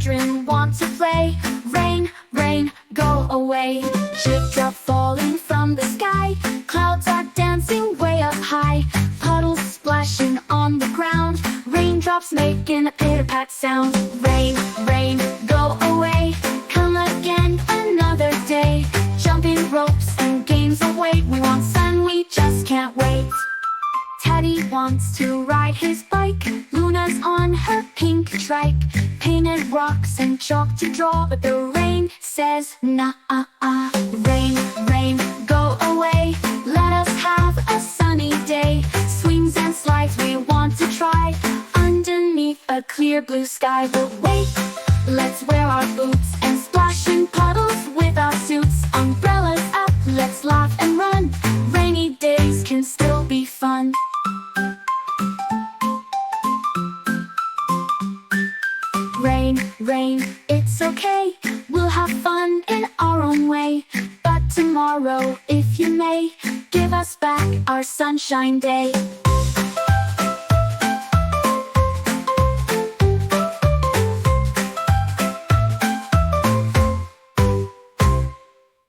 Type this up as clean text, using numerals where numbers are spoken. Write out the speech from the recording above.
children want to play. Rain, rain, go away. Chip drop falling from the sky. Clouds are dancing way up high. Puddles splashing on the ground. Raindrops making a pitter-pat sound. Rain, rain, go away. Come again another day. Jumping ropes and games await. We want sun, we just can't wait. Teddy wants to ride his bike. Luna's on her pink trike. Painted rocks and chalk to draw, but the rain says nah-ah-ah. Rain, rain, go away. Let us have a sunny day. Swings and slides we want to try. Underneath a clear blue sky. But wait, let's wear our boots and splash in puddles with our suits. Umbrellas up, let's laugh and run. Rainy days can still be fun. Rain, rain, it's okay. We'll have fun in our own way. But tomorrow, if you may, give us back our sunshine day.